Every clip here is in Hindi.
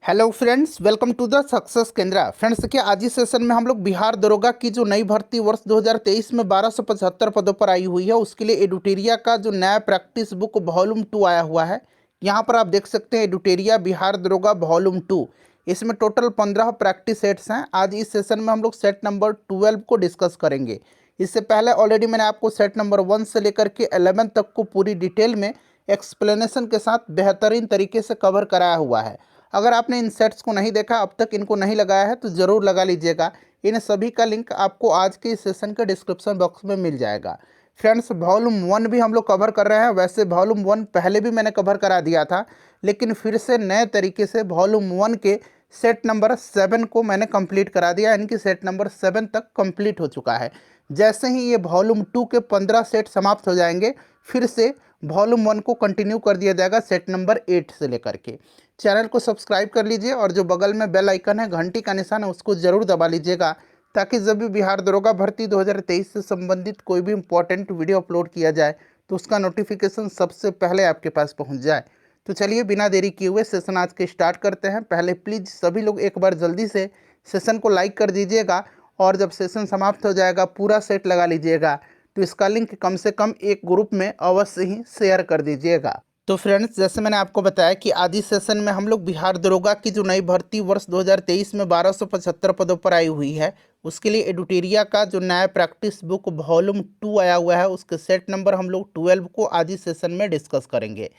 Hello friends, welcome to the success Kendra. Friends, देखिए आज इस सेशन में हम लोग बिहार दरोगा की जो नई भर्ती वर्ष 2023 में 1275 पदों पर आई हुई है उसके लिए एडुटेरिया का जो नया प्रैक्टिस बुक वॉल्यूम 2 आया हुआ है। यहाँ पर आप देख सकते हैं एडुटेरिया बिहार दरोगा वॉल्यूम 2। इसमें टोटल 15 प्रैक्टिस सेट्स हैं। आज इस सेशन में हम लोग सेट नंबर 12 को डिस्कस करेंगे। इससे पहले ऑलरेडी मैंने आपको सेट नंबर 1 से लेकर के 11 तक को पूरी डिटेल में एक्सप्लेनेशन के साथ बेहतरीन तरीके से कवर कराया हुआ है। अगर आपने इन सेट्स को नहीं देखा, अब तक इनको नहीं लगाया है, तो ज़रूर लगा लीजिएगा। इन सभी का लिंक आपको आज के इस सेशन के डिस्क्रिप्शन बॉक्स में मिल जाएगा। फ्रेंड्स, वॉल्यूम 1 भी हम लोग कवर कर रहे हैं। वैसे वॉल्यूम 1 पहले भी मैंने कवर करा दिया था, लेकिन फिर से नए तरीके से वॉल्यूम 1 के सेट नंबर 7 को मैंने कंप्लीट करा दिया, यानी कि सेट नंबर 7 तक कंप्लीट हो चुका है। जैसे ही ये वॉल्यूम 2 के 15 सेट समाप्त हो जाएंगे, फिर से वॉल्यूम 1 को कंटिन्यू कर दिया जाएगा सेट नंबर 8 से लेकर के। चैनल को सब्सक्राइब कर लीजिए और जो बगल में बेल आइकन है, घंटी का निशान है, उसको ज़रूर दबा लीजिएगा, ताकि जब भी बिहार दरोगा भर्ती 2023 से संबंधित कोई भी इंपॉर्टेंट वीडियो अपलोड किया जाए तो उसका नोटिफिकेशन सबसे पहले आपके पास पहुंच जाए। तो चलिए बिना देरी किए हुए सेशन आज के स्टार्ट करते हैं। पहले प्लीज़ सभी लोग एक बार जल्दी से सेशन को लाइक कर दीजिएगा, और जब सेशन समाप्त हो जाएगा पूरा सेट लगा लीजिएगा। तो इसका लिंक कम से कम एक ग्रुप में अवश्य ही शेयर कर दीजिएगा। तो फ्रेंड्स, जैसे मैंने आपको बताया कि आज इस सेशन में हम लोग बिहार दरोगा की जो नई भर्ती वर्ष 2023 में 1275 पदों पर आई हुई है उसके लिए एडुटेरिया का जो नया प्रैक्टिस बुक वॉल्यूम 2 आया हुआ है उसके सेट नंबर हम लोग 12 को आज इस सेशन में डिस्कस करेंगे।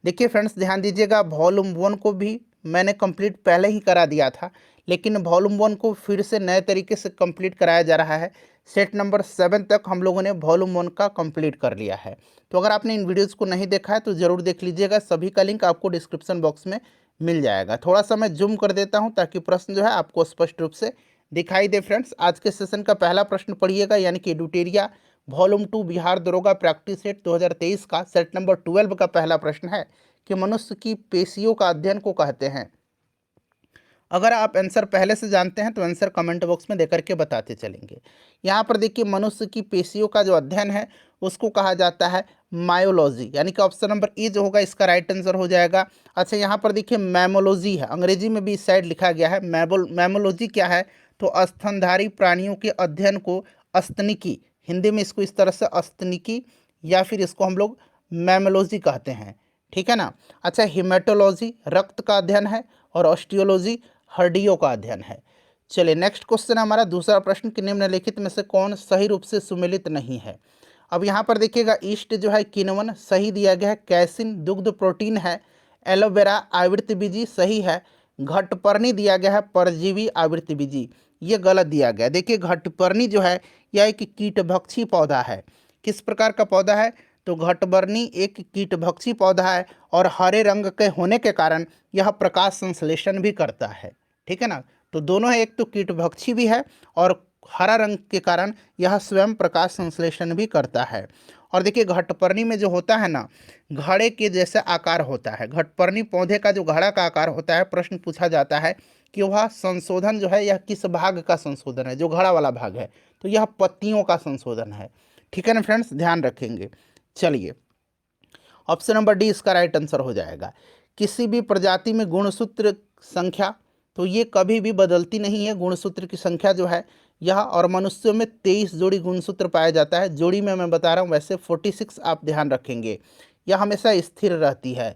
देखिए फ्रेंड्स, ध्यान दीजिएगा, वॉल्यूम 1 को भी मैंने कंप्लीट पहले ही करा दिया था, लेकिन वॉल्यूम 1 को फिर से नए तरीके से कंप्लीट कराया जा रहा है। सेट नंबर 7 तक हम लोगों ने वॉल्यूम 1 का कंप्लीट कर लिया है। तो अगर आपने इन वीडियोज़ को नहीं देखा है तो ज़रूर देख लीजिएगा। सभी का लिंक आपको डिस्क्रिप्शन बॉक्स में मिल जाएगा। थोड़ा सा मैं जूम कर देता हूं ताकि प्रश्न जो है आपको स्पष्ट रूप से दिखाई दे। फ्रेंड्स, आज के सेशन का पहला प्रश्न पढ़िएगा, यानी कि एडुटेरिया वॉल्यूम 2 बिहार दरोगा प्रैक्टिस सेट 2023 का सेट नंबर 12 का पहला प्रश्न है कि मनुष्य की पेशियों का अध्ययन को कहते हैं। अगर आप आंसर पहले से जानते हैं तो आंसर कमेंट बॉक्स में देकर के बताते चलेंगे। यहाँ पर देखिए, मनुष्य की पेशियों का जो अध्ययन है उसको कहा जाता है मायोलॉजी, यानी कि ऑप्शन नंबर ए जो होगा इसका राइट आंसर हो जाएगा। अच्छा, यहाँ पर देखिए मैमोलॉजी है, अंग्रेजी में भी इस साइड लिखा गया है। मैमोलॉजी क्या है? तो स्तनधारी प्राणियों के अध्ययन को स्तनिकी, हिंदी में इसको इस तरह से स्तनिकी या फिर इसको हम लोग मैमोलॉजी कहते हैं, ठीक है ना। अच्छा, हिमेटोलॉजी रक्त का अध्ययन है, और ऑस्टियोलॉजी हड्डियों का अध्ययन है। चलिए नेक्स्ट क्वेश्चन हमारा दूसरा प्रश्न कि निम्नलिखित में से कौन सही रूप से सुमेलित नहीं है। अब यहाँ पर देखिएगा, ईस्ट जो है किण्वन सही दिया गया है, कैसिन दुग्ध प्रोटीन है, एलोवेरा आवृत्ति बीजी सही है, घटपर्णी दिया गया है परजीवी आवृत्ति बीजी, ये गलत दिया गया। देखिए घटपर्णी जो है यह एक कीटभक्षी पौधा है। किस प्रकार का पौधा है? तो घटपर्णी एक कीटभक्षी पौधा है, और हरे रंग के होने के कारण यह प्रकाश संश्लेषण भी करता है, ठीक है ना। तो दोनों है, एक तो कीटभक्षी भी है और हरा रंग के कारण यह स्वयं प्रकाश संश्लेषण भी करता है। और देखिए घटपर्णी में जो होता है ना, घड़े के जैसा आकार होता है। घटपर्णी पौधे का जो घड़ा का आकार होता है, प्रश्न पूछा जाता है कि वह संशोधन जो है यह किस भाग का संशोधन है? जो घड़ा वाला भाग है, तो यह पत्तियों का संशोधन है, ठीक है ना फ्रेंड्स, ध्यान रखेंगे। चलिए ऑप्शन नंबर डी इसका राइट आंसर हो जाएगा। किसी भी प्रजाति में गुणसूत्र संख्या, तो ये कभी भी बदलती नहीं है। गुणसूत्र की संख्या जो है यह, और मनुष्यों में 23 जोड़ी गुणसूत्र पाया जाता है। जोड़ी में मैं बता रहा हूँ, वैसे 46 आप ध्यान रखेंगे, यह हमेशा स्थिर रहती है।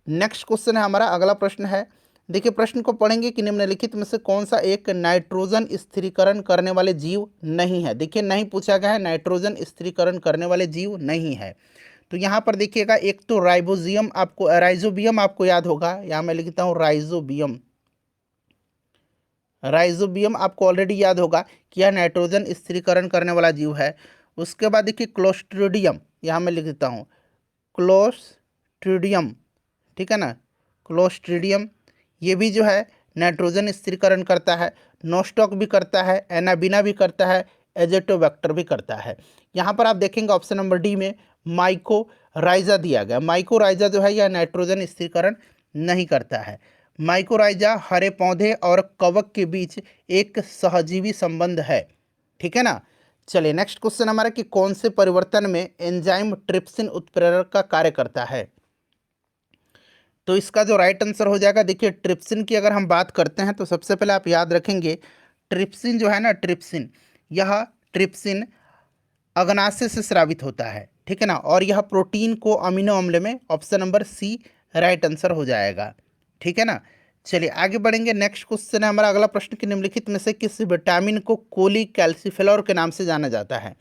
नेक्स्ट क्वेश्चन है हमारा, अगला प्रश्न है। देखिए प्रश्न को पढ़ेंगे कि निम्नलिखित में से कौन सा एक नाइट्रोजन स्थिरीकरण करने वाले जीव नहीं है। देखिए नहीं पूछा गया है, नाइट्रोजन स्थिरीकरण करने वाले जीव नहीं है। तो यहाँ पर देखिएगा, एक तो राइबोजियम आपको, राइजोबियम आपको याद होगा, यहाँ मैं लिखता हूँ राइजोबियम। राइजोबियम आपको ऑलरेडी याद होगा कि यह नाइट्रोजन स्थिरीकरण करने वाला जीव है। उसके बाद देखिए क्लोस्ट्रिडियम, यहाँ मैं लिख देता हूँ क्लोस्ट्रिडियम, ठीक है ना। क्लोस्ट्रिडियम ये भी जो है नाइट्रोजन स्थिरीकरण करता है, नोस्टॉक भी करता है, एनाबिना भी करता है, एजेटोबैक्टर भी करता है। यहाँ पर आप देखेंगे ऑप्शन नंबर डी में माइकोराइजा दिया गया। माइकोराइजा जो है यह नाइट्रोजन स्थिरीकरण नहीं करता है। माइकोराइजा हरे पौधे और कवक के बीच एक सहजीवी संबंध है, ठीक है ना। चलिए नेक्स्ट क्वेश्चन हमारा कि कौन से परिवर्तन में एंजाइम ट्रिप्सिन उत्प्रेरक का कार्य करता है। तो इसका जो राइट आंसर हो जाएगा, देखिए ट्रिप्सिन की अगर हम बात करते हैं तो सबसे पहले आप याद रखेंगे ट्रिप्सिन जो है ना, ट्रिप्सिन, यह ट्रिप्सिन अग्नाशय से स्रावित होता है, ठीक है ना, और यह प्रोटीन को अमीनो अम्ल में, option number C right answer हो जाएगा, ठीक है ना। चलिए आगे बढ़ेंगे। नेक्स्ट क्वेश्चन है हमारा अगला प्रश्न कि निम्नलिखित में से किस विटामिन को कोलीकैल्सिफेरॉल के नाम से जाना जाता है।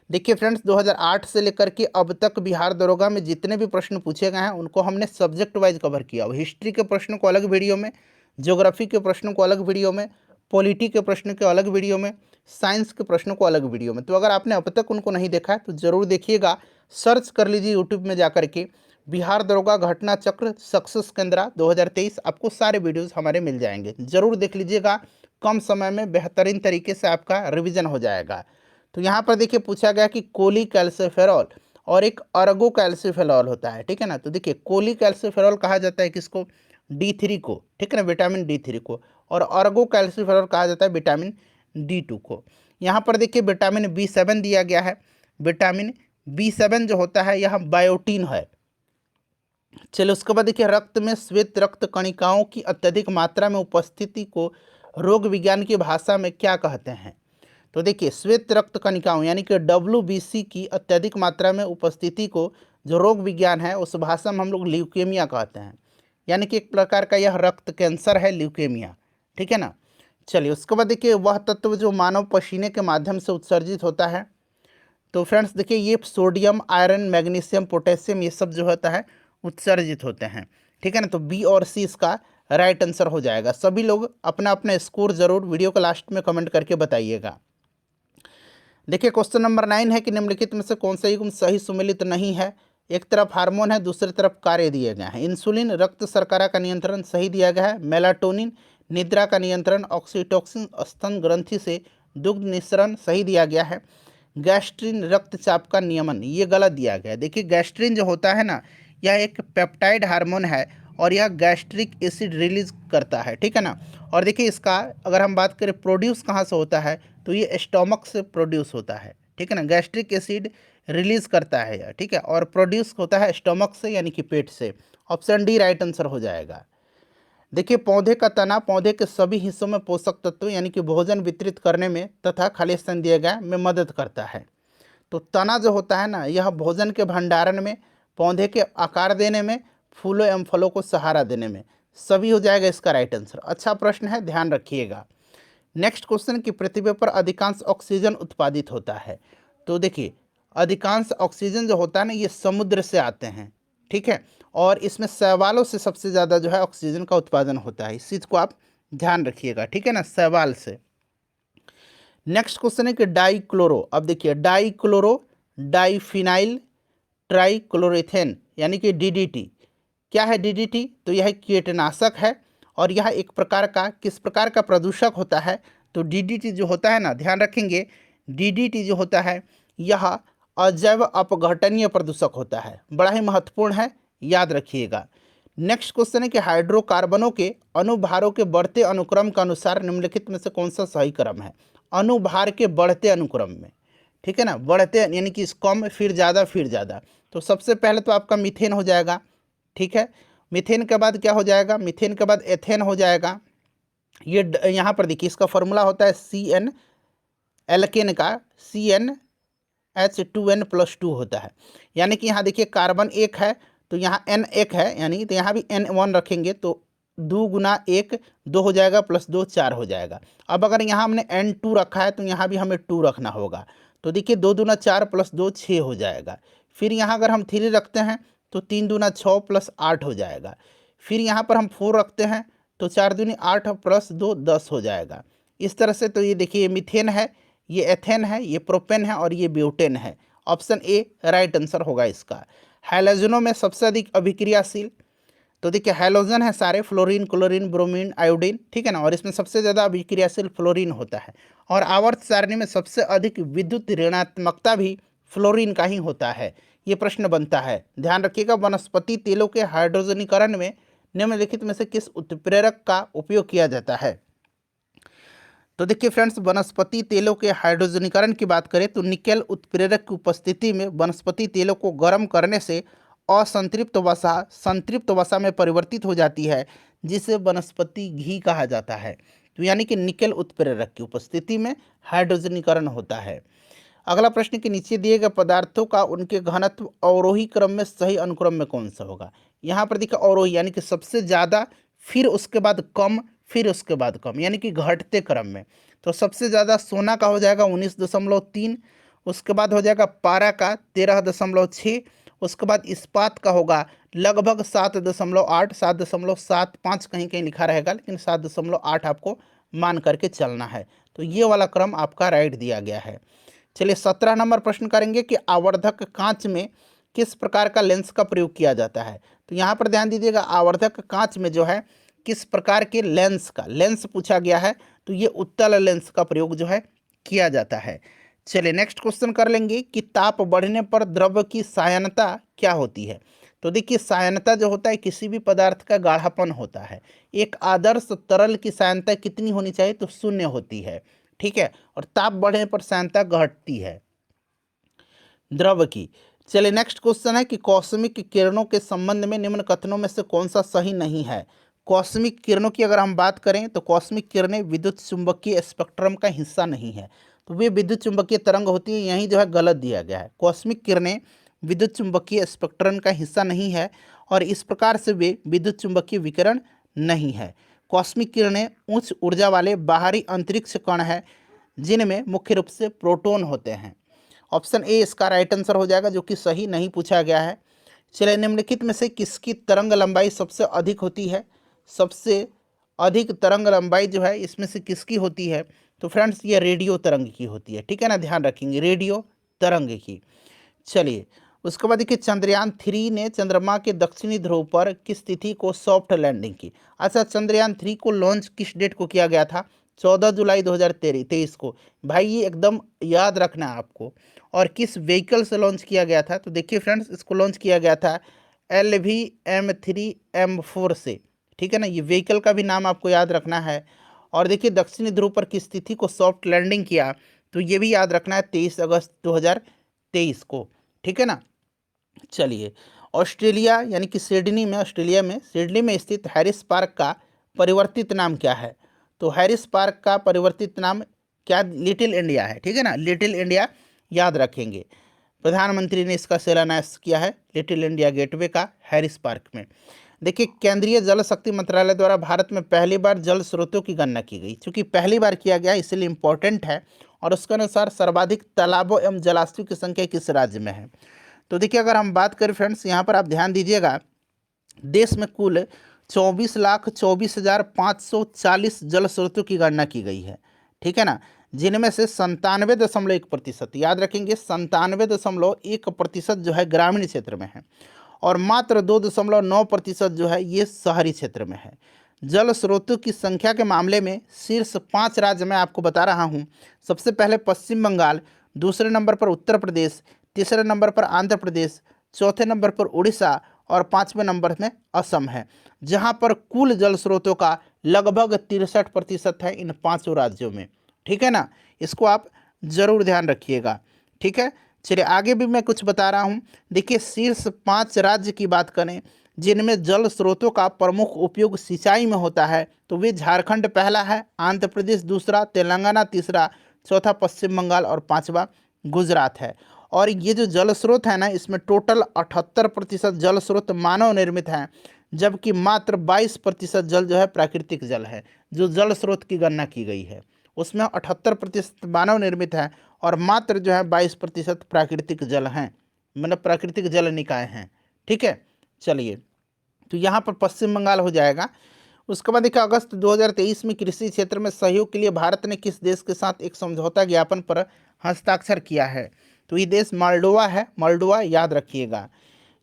देखिए फ्रेंड्स, 2008 से लेकर के अब तक बिहार दरोगा में जितने भी प्रश्न पूछे गए हैं उनको हमने सब्जेक्ट वाइज कवर किया। हिस्ट्री के प्रश्नों को अलग वीडियो में, ज्योग्राफी के प्रश्नों को अलग वीडियो में, पॉलिटी के प्रश्न को अलग वीडियो में, साइंस के प्रश्नों को अलग वीडियो में। तो अगर आपने अब तक उनको नहीं देखा है तो ज़रूर देखिएगा, सर्च कर लीजिए यूट्यूब में जाकर के बिहार दरोगा घटना चक्र सक्सेस केंद्र 2023, आपको सारे वीडियोस हमारे मिल जाएंगे, ज़रूर देख लीजिएगा। कम समय में बेहतरीन तरीके से आपका रिवीजन हो जाएगा। तो यहाँ पर देखिए पूछा गया कि कोलीकैल्सिफेरॉल और एक अर्गोकैल्सिफेरॉल होता है, ठीक है ना। तो देखिए कोलीकैल्सिफेरॉल कहा जाता है किसको, D3 को, ठीक है ना, विटामिन D3 को, और अर्गोकैल्सिफेरॉल कहा जाता है विटामिन D2 को। यहाँ पर देखिए विटामिन B7 दिया गया है। विटामिन B7 जो होता है यह बायोटीन है। चलिए उसके बाद देखिए रक्त में श्वेत रक्त कणिकाओं की अत्यधिक मात्रा में उपस्थिति को रोग विज्ञान की भाषा में क्या कहते हैं। तो देखिए श्वेत रक्त कणिकाओं यानी कि WBC की अत्यधिक मात्रा में उपस्थिति को जो रोग विज्ञान है उस भाषा में हम लोग ल्यूकेमिया कहते हैं, यानी कि एक प्रकार का यह रक्त कैंसर है, ल्यूकेमिया, ठीक है ना। चलिए उसके बाद देखिए वह तत्व जो मानव पसीने के माध्यम से उत्सर्जित होता है। तो फ्रेंड्स देखिए ये सोडियम, आयरन, मैग्नीशियम, पोटेशियम, ये सब जो होता है उत्सर्जित होते हैं, ठीक है ना। तो बी और सी इसका राइट आंसर हो जाएगा। सभी लोग अपना अपना स्कोर जरूर वीडियो के लास्ट में कमेंट करके बताइएगा। देखिए क्वेश्चन नंबर 9 है कि निम्नलिखित में से कौन सा युग्म सही सुमेलित नहीं है। एक तरफ हार्मोन है, दूसरी तरफ कार्य दिए गए हैं। इंसुलिन रक्त शर्करा का नियंत्रण सही दिया गया है। मेलाटोनिन निद्रा का नियंत्रण। ऑक्सीटोसिन स्तन ग्रंथि से दुग्ध निःसरण सही दिया गया है। गैस्ट्रिन रक्तचाप का नियमन, ये गलत दिया गया है। देखिए गैस्ट्रिन जो होता है ना, यह एक पेप्टाइड हार्मोन है और यह गैस्ट्रिक एसिड रिलीज करता है, ठीक है ना। और देखिए इसका अगर हम बात करें प्रोड्यूस कहाँ से होता है तो ये स्टोमक से प्रोड्यूस होता है, ठीक है ना। गैस्ट्रिक एसिड रिलीज करता है यह, ठीक है, और प्रोड्यूस होता है स्टोमक से यानी कि पेट से। ऑप्शन डी राइट आंसर हो जाएगा। देखिए पौधे का तना पौधे के सभी हिस्सों में पोषक तत्व यानी कि भोजन वितरित करने में तथा खाली स्थान दिए गए में मदद करता है। तो तना जो होता है ना, यह भोजन के भंडारण में, पौधे के आकार देने में, फूलों एवं फलों को सहारा देने में, सभी हो जाएगा इसका राइट आंसर। अच्छा प्रश्न है, ध्यान रखिएगा। नेक्स्ट क्वेश्चन कि पृथ्वी पर अधिकांश ऑक्सीजन उत्पादित होता है। तो देखिए अधिकांश ऑक्सीजन जो होता है ना, ये समुद्र से आते हैं, ठीक है, और इसमें शैवालों से सबसे ज़्यादा जो है ऑक्सीजन का उत्पादन होता है। इस चीज़ को आप ध्यान रखिएगा, ठीक है ना, शैवाल से। नेक्स्ट क्वेश्चन है कि डाइक्लोरो, अब देखिए डाइक्लोरो डाइफिनाइल ट्राइक्लोरोथेन यानी कि DDT, क्या है DDT, तो यह कीटनाशक है और यह एक प्रकार का किस प्रकार का प्रदूषक होता है। तो DDT जो होता है ना, ध्यान रखेंगे, DDT जो होता है यह अजैव अपघटनीय प्रदूषक होता है, बड़ा ही महत्वपूर्ण है, याद रखिएगा। नेक्स्ट क्वेश्चन है कि हाइड्रोकार्बनों के अनुभारों के बढ़ते अनुक्रम के अनुसार निम्नलिखित में से कौन सा सही क्रम है। अनुभार के बढ़ते अनुक्रम में, ठीक है ना, बढ़ते यानी कि कम फिर ज़्यादा फिर ज़्यादा। तो सबसे पहले तो आपका मीथेन हो जाएगा, ठीक है। मीथेन के बाद क्या हो जाएगा, मीथेन के बाद एथेन हो जाएगा। ये यहाँ पर देखिए इसका फॉर्मूला होता है CN, एल्केन का CnH2n+2 होता है, यानी कि यहाँ देखिए कार्बन एक है तो यहाँ N एक है, यानी तो यहाँ भी N1 रखेंगे तो 2 गुना 1 2 हो जाएगा, +2 4 हो जाएगा। अब अगर यहाँ हमने N2 रखा है तो यहाँ भी हमें 2 रखना होगा। तो देखिए 2 दूना 4 +2 6 हो जाएगा। फिर यहाँ अगर हम 3 रखते हैं तो 3 दूना 6 +8 हो जाएगा। फिर यहाँ पर हम 4 रखते हैं तो 4 दूनी 8 +2 10 हो जाएगा। इस तरह से तो ये देखिए ये मीथेन है, ये एथेन है, ये प्रोपेन है और ये ब्यूटेन है। ऑप्शन ए राइट आंसर होगा इसका। हैलोजनों में सबसे अधिक अभिक्रियाशील, तो देखिए हैलोजन है सारे, फ्लोरीन, क्लोरीन, ब्रोमीन, आयोडीन, ठीक है ना, और इसमें सबसे ज़्यादा अभिक्रियाशील फ्लोरीन होता है। और आवर्त सारणी में सबसे अधिक विद्युत ऋणात्मकता भी फ्लोरीन का ही होता है। ये प्रश्न बनता है, ध्यान रखिएगा। वनस्पति तेलों के हाइड्रोजनीकरण में निम्नलिखित में से किस उत्प्रेरक का उपयोग किया जाता है। तो देखिए फ्रेंड्स, वनस्पति तेलों के हाइड्रोजनीकरण की बात करें तो निकेल उत्प्रेरक की उपस्थिति में वनस्पति तेलों को गर्म करने से असंतृप्त वसा संतृप्त वसा में परिवर्तित हो जाती है, जिसे वनस्पति घी कहा जाता है। तो यानी कि निकेल उत्प्रेरक की उपस्थिति में हाइड्रोजनीकरण होता है। अगला प्रश्न के नीचे दिए गए पदार्थों का उनके घनत्व अवरोही क्रम में सही अनुक्रम में कौन सा होगा। यहाँ पर देखिए अवरोही यानी कि सबसे ज़्यादा, फिर उसके बाद कम, फिर उसके बाद कम, यानी कि घटते क्रम में। तो सबसे ज़्यादा सोना का हो जाएगा 19.3, उसके बाद हो जाएगा पारा का 13.6, उसके बाद इस्पात का होगा लगभग 7.8, 7.75 कहीं कहीं लिखा रहेगा, लेकिन 7.8 आपको मान करके चलना है। तो ये वाला क्रम आपका राइट दिया गया है। चलिए 17 नंबर प्रश्न करेंगे कि आवर्धक कांच में किस प्रकार का लेंस का प्रयोग किया जाता है। तो यहाँ पर ध्यान दीजिएगा, आवर्धक कांच में जो है किस प्रकार के लेंस पूछा गया है, तो ये उत्तल लेंस का प्रयोग जो है किया जाता है। चलिए नेक्स्ट क्वेश्चन कर लेंगे कि ताप बढ़ने पर द्रव की सायनता क्या होती है। तो देखिए सायनता जो होता है किसी भी पदार्थ का गाढ़ापन होता है। एक आदर्श तरल की सायनता कितनी होनी चाहिए, तो 0 होती है, ठीक है, और ताप बढ़ने पर सायनता घटती है द्रव की। चलिए नेक्स्ट क्वेश्चन है कि कॉस्मिक किरणों के संबंध में निम्न कथनों में से कौन सा सही नहीं है। कॉस्मिक किरणों की अगर हम बात करें तो कॉस्मिक किरणें विद्युत चुंबकीय स्पेक्ट्रम का हिस्सा नहीं है, तो वे विद्युत चुंबकीय तरंग होती है, यही जो है गलत दिया गया है। कॉस्मिक किरणें विद्युत चुंबकीय स्पेक्ट्रम का हिस्सा नहीं है और इस प्रकार से वे विद्युत चुंबकीय विकिरण नहीं है। कॉस्मिक किरणें उच्च ऊर्जा वाले बाहरी अंतरिक्ष कण है, जिनमें मुख्य रूप से प्रोटॉन होते हैं। ऑप्शन ए इसका राइट आंसर हो जाएगा, जो कि सही नहीं पूछा गया है। चलिए निम्नलिखित में से किसकी तरंग लंबाई सबसे अधिक होती है। सबसे अधिक तरंग लंबाई जो है इसमें से किसकी होती है, तो फ्रेंड्स ये रेडियो तरंग की होती है, ठीक है ना, ध्यान रखेंगे रेडियो तरंग की। चलिए उसके बाद देखिए चंद्रयान 3 ने चंद्रमा के दक्षिणी ध्रुव पर किस तिथि को सॉफ्ट लैंडिंग की। अच्छा, चंद्रयान 3 को लॉन्च किस डेट को किया गया था, 14 जुलाई 2023 को। भाई ये एकदम याद रखना है आपको। और किस व्हीकल से लॉन्च किया गया था, तो देखिए फ्रेंड्स इसको लॉन्च किया गया था LVM3M4 से, ठीक है ना, ये व्हीकल का भी नाम आपको याद रखना है। और देखिए दक्षिणी ध्रुव पर किस तिथि को सॉफ्ट लैंडिंग किया, तो ये भी याद रखना है 23 अगस्त 2023 को, ठीक है ना। चलिए ऑस्ट्रेलिया यानी कि सिडनी में, ऑस्ट्रेलिया में सिडनी में स्थित हैरिस पार्क का परिवर्तित नाम क्या है। तो हैरिस पार्क का परिवर्तित नाम क्या, लिटिल इंडिया है, ठीक है ना, लिटिल इंडिया याद रखेंगे। प्रधानमंत्री ने इसका शिलान्यास किया है लिटिल इंडिया गेटवे का हैरिस पार्क में। देखिए केंद्रीय जल शक्ति मंत्रालय द्वारा भारत में पहली बार जल स्रोतों की गणना की गई, क्योंकि पहली बार किया गया इसलिए इम्पोर्टेंट है। और उसके अनुसार सर्वाधिक तालाबों एवं जलाशयों की संख्या किस राज्य में है। तो देखिए अगर हम बात करें फ्रेंड्स, यहाँ पर आप ध्यान दीजिएगा, देश में कुल 24,24,540 जल स्रोतों की गणना की गई है, ठीक है ना, जिनमें से 97.1%, याद रखेंगे 97.1% जो है ग्रामीण क्षेत्र में है और मात्र 2.9% जो है ये शहरी क्षेत्र में है। जल स्रोतों की संख्या के मामले में शीर्ष 5 राज्य मैं आपको बता रहा हूँ। सबसे पहले पश्चिम बंगाल, दूसरे नंबर पर उत्तर प्रदेश, तीसरे नंबर पर आंध्र प्रदेश, चौथे नंबर पर उड़ीसा और 5वें नंबर में असम है, जहां पर कुल जल स्रोतों का लगभग 63% है इन 5 राज्यों में, ठीक है ना, इसको आप जरूर ध्यान रखिएगा, ठीक है। चलिए आगे भी मैं कुछ बता रहा हूँ। देखिए शीर्ष 5 राज्य की बात करें जिनमें जल स्रोतों का प्रमुख उपयोग सिंचाई में होता है, तो वे झारखंड पहला है, आंध्र प्रदेश दूसरा, तेलंगाना तीसरा, चौथा पश्चिम बंगाल और 5वां गुजरात है। और ये जो जल स्रोत है ना, इसमें टोटल 78% जल स्रोत मानव निर्मित हैं, जबकि मात्र 22% जल जो है प्राकृतिक जल है। जो जल स्रोत की गणना की गई है उसमें 78% मानव निर्मित है और मात्र जो है 22% प्राकृतिक जल हैं, मतलब प्राकृतिक जल निकाय हैं, ठीक है। चलिए तो यहाँ पर पश्चिम बंगाल हो जाएगा। उसके बाद देखिए अगस्त 2023 में कृषि क्षेत्र में सहयोग के लिए भारत ने किस देश के साथ एक समझौता ज्ञापन पर हस्ताक्षर किया है। तो ये देश मोल्डोवा है, मोल्डोवा याद रखिएगा।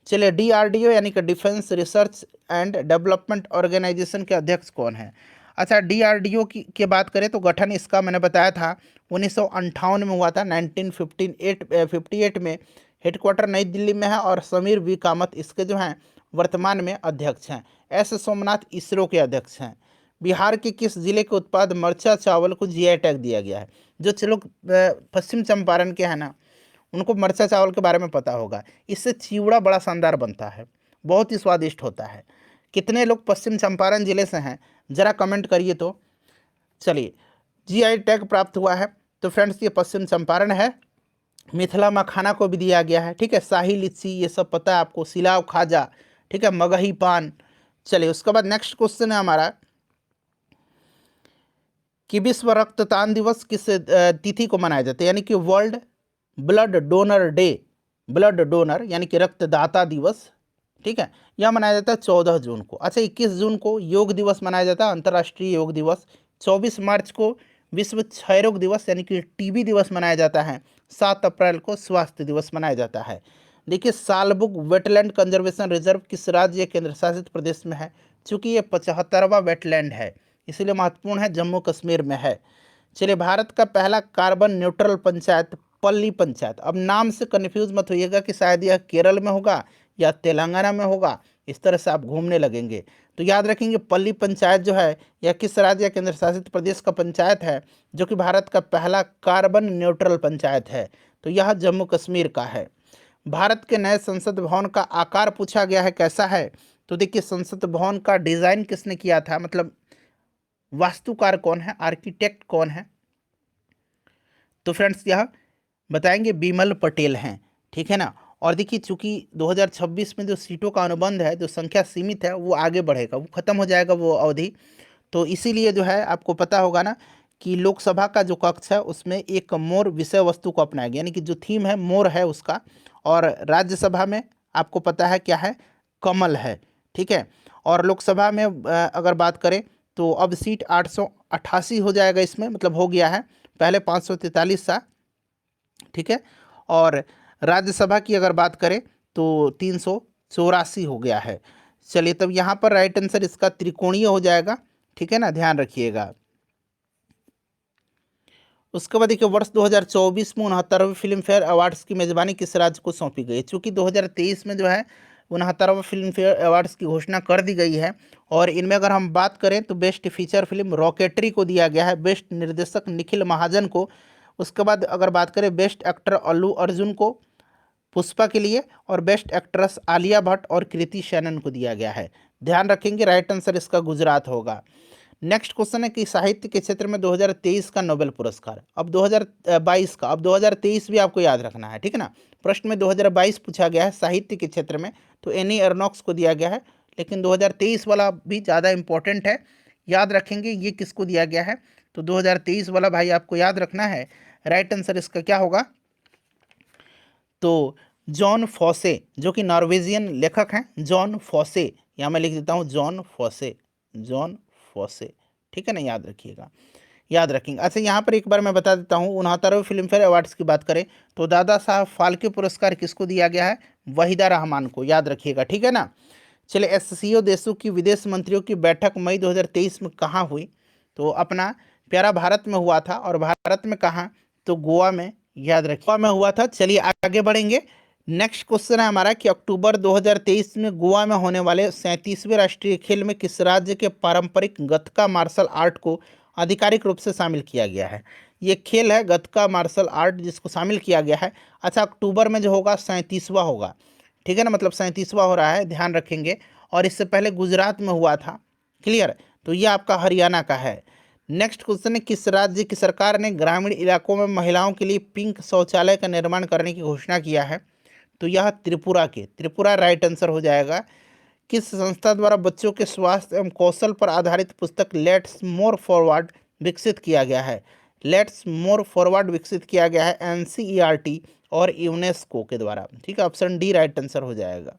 चलिए DRDO यानी कि defence research and development organisation के अध्यक्ष कौन है। अच्छा DRDO की बात करें तो गठन इसका मैंने बताया था 1958 में हुआ था, 1958 में। हेडक्वार्टर नई दिल्ली में है और समीर वी कामत इसके जो हैं वर्तमान में अध्यक्ष हैं। S सोमनाथ इसरो के अध्यक्ष हैं। बिहार के किस जिले के उत्पाद मरचा चावल को GI टैग दिया गया है। जो चलो पश्चिम चंपारण के हैं ना, उनको मरचा चावल के बारे में पता होगा। इससे चिवड़ा बड़ा शानदार बनता है, बहुत ही स्वादिष्ट होता है। कितने लोग पश्चिम चंपारण जिले से हैं, जरा कमेंट करिए। तो चलिए, जीआई टैग प्राप्त हुआ है। तो फ्रेंड्स ये पश्चिम चंपारण है। मिथिला मखाना को भी दिया गया है, ठीक है। शाही लीची ये सब पता है आपको, सिलाव खाजा, ठीक है, मगही पान। चलिए उसके बाद नेक्स्ट क्वेश्चन है हमारा कि विश्व रक्तदान दिवस किस तिथि को मनाया जाता है, यानी कि world blood donor day, blood donor यानी कि रक्तदाता दिवस, ठीक है। यह मनाया जाता है 14 जून को। अच्छा 21 जून को योग दिवस मनाया जाता है, अंतर्राष्ट्रीय योग दिवस। 24 मार्च को विश्व क्षय रोग दिवस यानी कि टीबी दिवस मनाया जाता है। 7 अप्रैल को स्वास्थ्य दिवस मनाया जाता है। देखिए सालबुक वेटलैंड कंजर्वेशन रिजर्व किस राज्य केंद्र शासित प्रदेश में है? चूंकि ये 75वां वेटलैंड है इसीलिए महत्वपूर्ण है, जम्मू कश्मीर में है। चलिए भारत का पहला कार्बन न्यूट्रल पंचायत पल्ली पंचायत। अब नाम से कन्फ्यूज मत होइएगा कि शायद यह केरल में होगा या तेलंगाना में होगा, इस तरह से आप घूमने लगेंगे। तो याद रखेंगे पल्ली पंचायत जो है यह किस राज्य या केंद्र शासित प्रदेश का पंचायत है, जो कि भारत का पहला कार्बन न्यूट्रल पंचायत है। तो यह जम्मू कश्मीर का है। भारत के नए संसद भवन का आकार पूछा गया है, कैसा है? तो देखिए संसद भवन का डिजाइन किसने किया था, मतलब वास्तुकार कौन है, आर्किटेक्ट कौन है? तो फ्रेंड्स यह बताएंगे बिमल पटेल हैं, ठीक है ना। और देखिए चूंकि 2026 में जो सीटों का अनुबंध है, जो संख्या सीमित है, वो आगे बढ़ेगा, वो खत्म हो जाएगा वो अवधि। तो इसीलिए जो है आपको पता होगा ना कि लोकसभा का जो कक्ष है उसमें एक मोर विषय वस्तु को अपनाया गया, यानी कि जो थीम है मोर है उसका। और राज्यसभा में आपको पता है क्या है, कमल है, ठीक है। और लोकसभा में अगर बात करें तो अब सीट 888 हो जाएगा इसमें, मतलब हो गया है, पहले 543 था, ठीक है। और राज्यसभा की अगर बात करें तो 384 हो गया है। चलिए तब यहाँ पर राइट आंसर इसका त्रिकोणीय हो जाएगा, ठीक है ना, ध्यान रखिएगा। उसके बाद देखिए वर्ष 2024 में 69वें फिल्म फेयर अवार्ड्स की मेजबानी किस राज्य को सौंपी गई? चूँकि 2023 में जो है 69वां फिल्म फेयर अवार्ड्स की घोषणा कर दी गई है। और इनमें अगर हम बात करें तो बेस्ट फीचर फिल्म रॉकेटरी को दिया गया है, बेस्ट निर्देशक निखिल महाजन को। उसके बाद अगर बात करें बेस्ट एक्टर अल्लू अर्जुन को पुष्पा के लिए, और बेस्ट एक्ट्रेस आलिया भट्ट और कृति शेनन को दिया गया है। ध्यान रखेंगे राइट आंसर इसका गुजरात होगा। नेक्स्ट क्वेश्चन है कि साहित्य के क्षेत्र में 2023 का नोबेल पुरस्कार, अब 2022 का, अब 2023 भी आपको याद रखना है, ठीक है ना। प्रश्न में 2022 पूछा गया है साहित्य के क्षेत्र में, तो एनी अर्नॉक्स को दिया गया है। लेकिन 2023 वाला भी ज़्यादा इंपॉर्टेंट है, याद रखेंगे ये किसको दिया गया है। तो 2023 वाला भाई आपको याद रखना है। राइट आंसर इसका क्या होगा? तो जॉन फॉसे, जो कि नॉर्वेजियन लेखक हैं, जॉन फॉसे, यहाँ मैं लिख देता हूँ जॉन फॉसे, जॉन फॉसे, ठीक है ना, याद रखिएगा, याद रखेंगे। अच्छा यहाँ पर एक बार मैं बता देता हूँ, 69वें फिल्म फेयर अवार्ड्स की बात करें तो दादा साहब फाल्के पुरस्कार किसको दिया गया है? वहीदा रहमान को, याद रखिएगा, ठीक है ना। चलिए एससीओ देशों की विदेश मंत्रियों की बैठक मई 2023 में कहाँ हुई? तो अपना प्यारा भारत में हुआ था। और भारत में कहाँ? तो गोवा में, याद रखिए गोवा में हुआ था। चलिए आगे बढ़ेंगे। नेक्स्ट क्वेश्चन है हमारा कि अक्टूबर 2023 में गोवा में होने वाले 37वें राष्ट्रीय खेल में किस राज्य के पारंपरिक गतका मार्शल आर्ट को आधिकारिक रूप से शामिल किया गया है? ये खेल है गतका मार्शल आर्ट जिसको शामिल किया गया है। अच्छा अक्टूबर में जो होगा 37वां होगा, ठीक है ना, मतलब 37वां हो रहा है, ध्यान रखेंगे। और इससे पहले गुजरात में हुआ था, क्लियर। तो ये आपका हरियाणा का है। नेक्स्ट क्वेश्चन है किस राज्य की सरकार ने ग्रामीण इलाकों में महिलाओं के लिए पिंक शौचालय का निर्माण करने की घोषणा किया है? तो यह त्रिपुरा के, त्रिपुरा राइट आंसर हो जाएगा। किस संस्था द्वारा बच्चों के स्वास्थ्य एवं कौशल पर आधारित पुस्तक लेट्स मोर फॉरवर्ड विकसित किया गया है? लेट्स मोर फॉरवर्ड विकसित किया गया है एनसीईआरटी और यूनेस्को के द्वारा, ठीक है, ऑप्शन डी राइट आंसर हो जाएगा।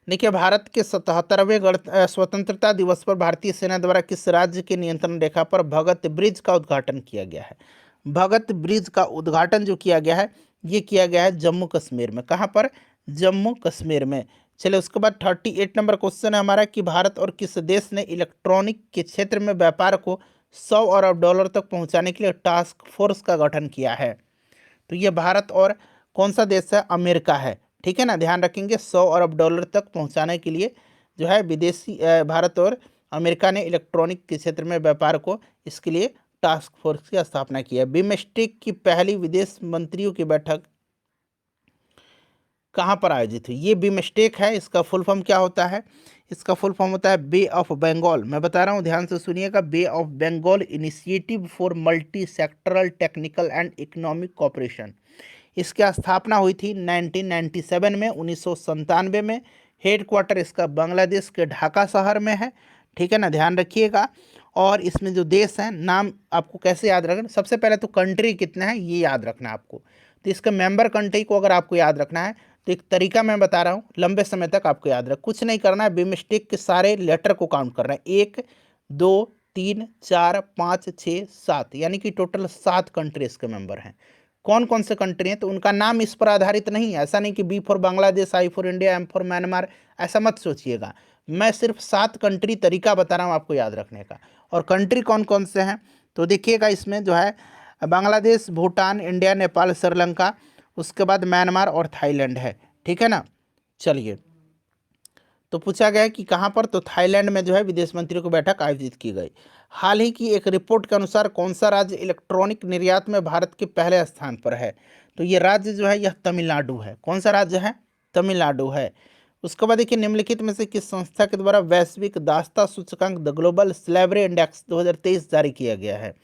देखिए भारत के 77वें स्वतंत्रता दिवस पर भारतीय सेना द्वारा किस राज्य के नियंत्रण रेखा पर भगत ब्रिज का उद्घाटन किया गया है? भगत ब्रिज का उद्घाटन जो किया गया है ये किया गया है जम्मू कश्मीर में। कहाँ पर? जम्मू कश्मीर में। चलिए उसके बाद 38 नंबर क्वेश्चन है हमारा कि भारत और किस देश ने इलेक्ट्रॉनिक के क्षेत्र में व्यापार को 100 अरब डॉलर तक पहुंचाने के लिए टास्क फोर्स का गठन किया है? तो ये भारत और कौन सा देश है? अमेरिका है, ठीक है ना, ध्यान रखेंगे। 100 अरब डॉलर तक पहुंचाने के लिए जो है भारत और अमेरिका ने इलेक्ट्रॉनिक के क्षेत्र में व्यापार को इसके लिए टास्क फोर्स की स्थापना की है। बिमस्टेक की पहली विदेश मंत्रियों की बैठक कहाँ पर आयोजित हुई? ये बिमस्टेक है, इसका फुल फॉर्म क्या होता है? इसका फुल फॉर्म होता है बे ऑफ बंगाल। मैं बता रहा हूँ, ध्यान से सुनिएगा। Bay of Bengal initiative for multi sectoral technical and economic cooperation. इसकी स्थापना हुई थी 1997 में, 1997 में। हेडक्वार्टर इसका बांग्लादेश के ढाका शहर में है, ठीक है ना, ध्यान रखिएगा। और इसमें जो देश हैं, नाम आपको कैसे याद रखना, सबसे पहले तो कंट्री कितना है ये याद रखना है आपको। तो इसका मेंबर कंट्री को अगर आपको याद रखना है तो एक तरीका मैं बता रहा हूँ, लंबे समय तक आपको याद रख, कुछ नहीं करना है, बिमस्टेक के सारे लेटर को काउंट करना है। 1 2 3 4 5 6 7, यानी कि टोटल 7 कंट्री इसके मेंबर हैं। कौन कौन से कंट्री हैं तो उनका नाम इस पर आधारित नहीं है। ऐसा नहीं कि B for Bangladesh, I for India, M for Myanmar, ऐसा मत सोचिएगा। मैं सिर्फ 7 कंट्री तरीका बता रहा हूँ आपको याद रखने का। और कंट्री कौन कौन से हैं तो देखिएगा, इसमें जो है बांग्लादेश, भूटान, इंडिया, नेपाल, श्रीलंका, उसके बाद म्यांमार और थाईलैंड है, ठीक है ना। चलिए, तो पूछा गया है कि कहाँ पर, तो थाईलैंड में जो है विदेश मंत्रियों की बैठक आयोजित की गई। हाल ही की एक रिपोर्ट के अनुसार कौन सा राज्य इलेक्ट्रॉनिक निर्यात में भारत के पहले स्थान पर है? तो ये राज्य जो है यह तमिलनाडु है। कौन सा राज्य है? तमिलनाडु है। उसके बाद देखिए, निम्नलिखित में से किस संस्था के द्वारा वैश्विक दास्ता सूचकांक द ग्लोबल स्लेवरी इंडेक्स 2023 जारी किया गया है?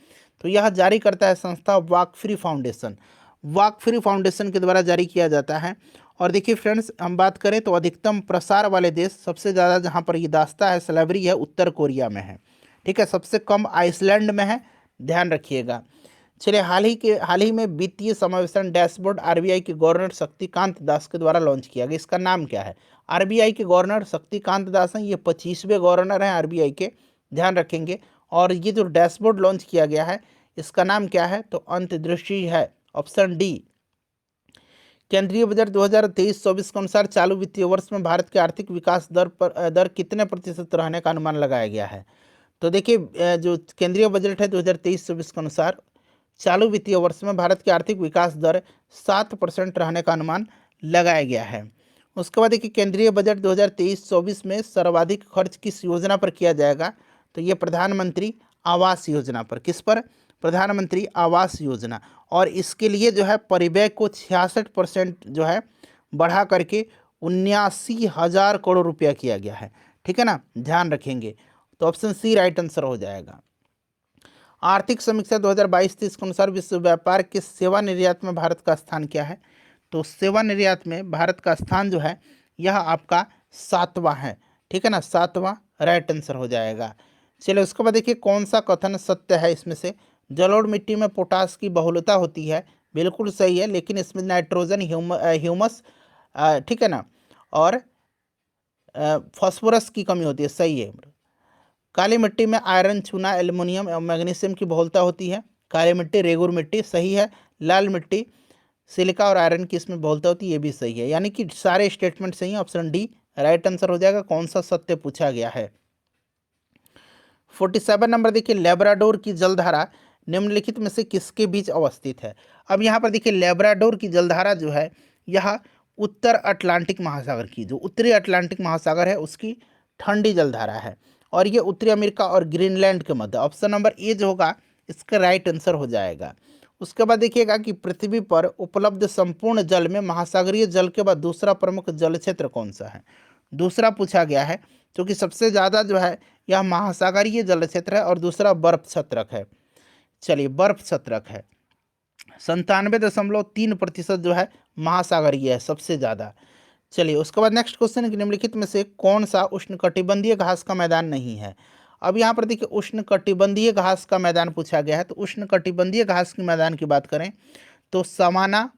तो यह जारी करता है संस्था walk free foundation. Walk free foundation के द्वारा जारी किया जाता है। और देखिए फ्रेंड्स, हम बात करें तो अधिकतम प्रसार वाले देश, सबसे ज़्यादा जहाँ पर ये दास्ता है, स्लेवरी है, उत्तर कोरिया में है, ठीक है। सबसे कम आइसलैंड में है, ध्यान रखिएगा। चलिए, हाल ही में वित्तीय समावेशन डैशबोर्ड आरबीआई के गवर्नर शक्तिकांत दास के द्वारा लॉन्च किया गया। इसका नाम क्या है? आरबीआई के गवर्नर शक्तिकांत दास हैं, ये 25वें गवर्नर हैं आरबीआई के, ध्यान रखेंगे। और ये जो डैशबोर्ड लॉन्च किया गया है, इसका नाम क्या है? तो अंतर्दृष्टि है, ऑप्शन डी। केंद्रीय बजट 2023-24 के अनुसार चालू वित्तीय वर्ष में भारत के आर्थिक विकास दर कितने प्रतिशत रहने का अनुमान लगाया गया है? तो देखिए, जो केंद्रीय बजट है 2023-24 के अनुसार चालू वित्तीय वर्ष में भारत की आर्थिक विकास दर 7% रहने का अनुमान लगाया गया है। उसके बाद देखिए, केंद्रीय बजट 2023-24 में सर्वाधिक खर्च किस योजना पर किया जाएगा? तो ये प्रधानमंत्री आवास योजना पर। किस पर? प्रधानमंत्री आवास योजना। और इसके लिए जो है परिव्यय को 66% जो है बढ़ा करके 79,000 करोड़ रुपया किया गया है, ठीक है ना, ध्यान रखेंगे। तो ऑप्शन सी राइट आंसर हो जाएगा। आर्थिक समीक्षा 2022-23 के अनुसार विश्व व्यापार के सेवा निर्यात में भारत का स्थान क्या है? तो सेवा निर्यात में भारत का स्थान जो है यह आपका 7वां है, ठीक है ना, 7वां राइट आंसर हो जाएगा। चलिए, उसके बाद देखिए, कौन सा कथन सत्य है इसमें से? जलोढ़ मिट्टी में पोटास की बहुलता होती है, बिल्कुल सही है, लेकिन इसमें नाइट्रोजन, ह्यूमस, ठीक है ना, और फास्फोरस की कमी होती है, सही है। काली मिट्टी में आयरन, चूना, एल्युमिनियम एवं मैग्नीशियम की बहुलता होती है। काली मिट्टी, रेगुर मिट्टी, सही है। लाल मिट्टी, सिलिका और आयरन की इसमें बहुलता होती है, ये भी सही है। यानी कि सारे स्टेटमेंट सही है, ऑप्शन डी राइट आंसर हो जाएगा। कौन सा सत्य पूछा गया है? 47 नंबर देखिए, लेब्राडोर की जलधारा निम्नलिखित में से किसके बीच अवस्थित है? अब यहाँ पर देखिए, लेब्राडोर की जलधारा जो है यह उत्तर अटलांटिक महासागर की, जो उत्तरी अटलांटिक महासागर है उसकी ठंडी जलधारा है। और ये उत्तरी अमेरिका और ग्रीनलैंड के मध्य, ऑप्शन नंबर ए जो होगा इसका राइट आंसर हो जाएगा। उसके बाद देखिएगा कि पृथ्वी पर उपलब्ध संपूर्ण जल में महासागरीय जल के बाद दूसरा प्रमुख जल क्षेत्र कौन सा है? दूसरा पूछा गया है, क्योंकि सबसे ज़्यादा जो है यह महासागरीय जल क्षेत्र है और दूसरा बर्फ छत्रक है। चलिए, बर्फ छत्रक है। 97.3% जो है महासागरीय है, सबसे ज़्यादा। चलिए, उसके बाद नेक्स्ट क्वेश्चन, निम्नलिखित में से कौन सा उष्णकटिबंधीय घास का मैदान नहीं है? अब यहाँ पर देखिए, उष्णकटिबंधीय घास का मैदान पूछा गया है। तो उष्णकटिबंधीय घास के मैदान की बात करें तो सवाना,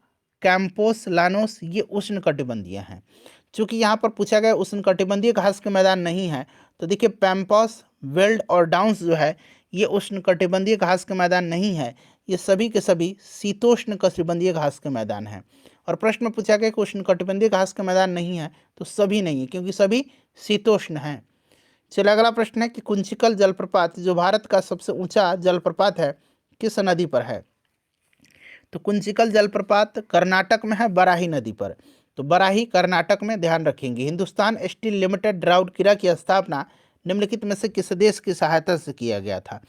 कैंपोस, लानोस, ये उष्णकटिबंधीय हैं। चूंकि यहाँ पर पूछा गया उष्णकटिबंधीय घास के मैदान नहीं है, तो देखिए पैम्पॉस, वेल्ड और डाउन्स जो है ये उष्णकटिबंधीय घास के मैदान नहीं है, ये सभी के सभी शीतोष्ण कटिबंधीय घास के मैदान हैं। और प्रश्न में पूछा गया कि उष्णकटिबंधीय घास के मैदान नहीं है, तो सभी नहीं है, क्योंकि सभी शीतोष्ण हैं। चलिए, अगला प्रश्न है कि कुंचिकल जलप्रपात जो भारत का सबसे ऊंचा जलप्रपात है किस नदी पर है? तो कुंचिकल जलप्रपात कर्नाटक में है, बराही नदी पर। तो बराही कर्नाटक में, ध्यान रखेंगे। हिंदुस्तान स्टील लिमिटेड राउरकेला की स्थापना निम्नलिखित में से किस देश की सहायता से किया गया था?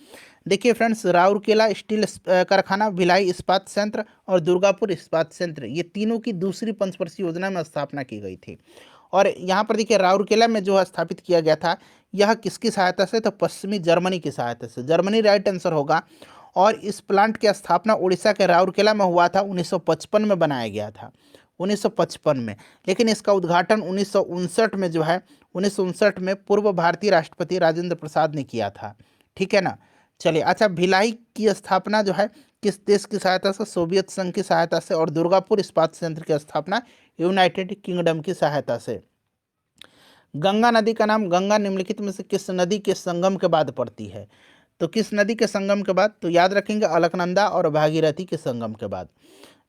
देखिए फ्रेंड्स, राउरकेला स्टील कारखाना, भिलाई इस्पात संयंत्र और दुर्गापुर इस्पात संयंत्र, ये तीनों की दूसरी पंचवर्षीय योजना में स्थापना की गई थी। और यहाँ पर देखिए राउरकेला में जो स्थापित किया गया था, यह किसकी सहायता से? तो पश्चिमी जर्मनी की सहायता से। जर्मनी राइट आंसर होगा। और इस प्लांट की स्थापना उड़ीसा के राउरकेला में हुआ था, 1955 में बनाया गया था, 1955 में। लेकिन इसका उद्घाटन 1959 में जो है, 1959 में पूर्व भारतीय राष्ट्रपति राजेंद्र प्रसाद ने किया था। ठीक है ना। चलिए, अच्छा, भिलाई की स्थापना जो है किस देश की सहायता से? सोवियत संघ की सहायता से। और दुर्गापुर इस्पात संयंत्र की स्थापना यूनाइटेड किंगडम की सहायता से। गंगा नदी का नाम, गंगा निम्नलिखित में से किस नदी के संगम के बाद पड़ती है? तो किस नदी के संगम के बाद? तो याद रखेंगे, अलकनंदा और भागीरथी के संगम के बाद।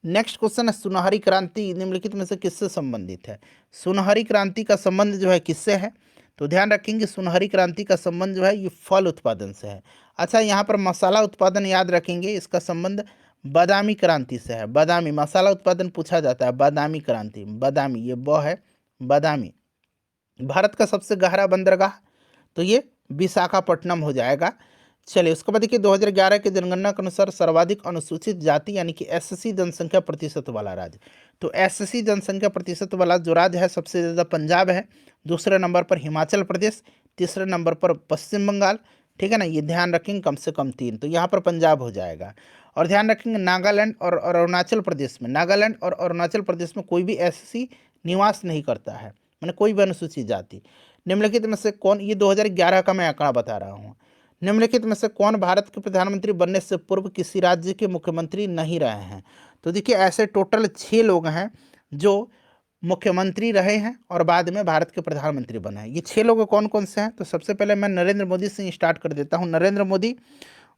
नेक्स्ट क्वेश्चन है, सुनहरी क्रांति निम्नलिखित में से किससे संबंधित है? सुनहरी क्रांति का संबंध जो है किससे है? तो ध्यान रखेंगे, सुनहरी क्रांति का संबंध जो है ये फल उत्पादन से है। अच्छा, यहाँ पर मसाला उत्पादन याद रखेंगे, इसका संबंध बादामी क्रांति से है। बादामी मसाला उत्पादन पूछा जाता है, बादामी क्रांति, बादामी, ये ब है, बादामी। भारत का सबसे गहरा बंदरगाह, तो ये विशाखापट्टनम हो जाएगा। चलिए, उसके बाद देखिए 2011 के जनगणना के अनुसार सर्वाधिक अनुसूचित जाति यानी कि एससी जनसंख्या प्रतिशत वाला राज्य। तो एससी जनसंख्या प्रतिशत वाला जो राज्य है, सबसे ज़्यादा पंजाब है, दूसरे नंबर पर हिमाचल प्रदेश, तीसरे नंबर पर पश्चिम बंगाल। ठीक है ना, ये ध्यान रखेंगे, कम से कम 3, तो यहाँ पर पंजाब हो जाएगा। और ध्यान रखेंगे, नागालैंड और अरुणाचल प्रदेश में, नागालैंड और अरुणाचल प्रदेश में कोई भी एससी निवास नहीं करता है, मैंने कोई भी अनुसूचित जाति। निम्नलिखित में से कौन, ये 2011 का मैं आंकड़ा बता रहा हूँ, निम्नलिखित में से कौन भारत के प्रधानमंत्री बनने से पूर्व किसी राज्य के मुख्यमंत्री नहीं रहे हैं? तो देखिए, ऐसे टोटल 6 लोग हैं जो मुख्यमंत्री रहे हैं और बाद में भारत के प्रधानमंत्री बने हैं। ये 6 लोग कौन कौन से हैं? तो सबसे पहले मैं नरेंद्र मोदी से स्टार्ट कर देता हूँ, नरेंद्र मोदी।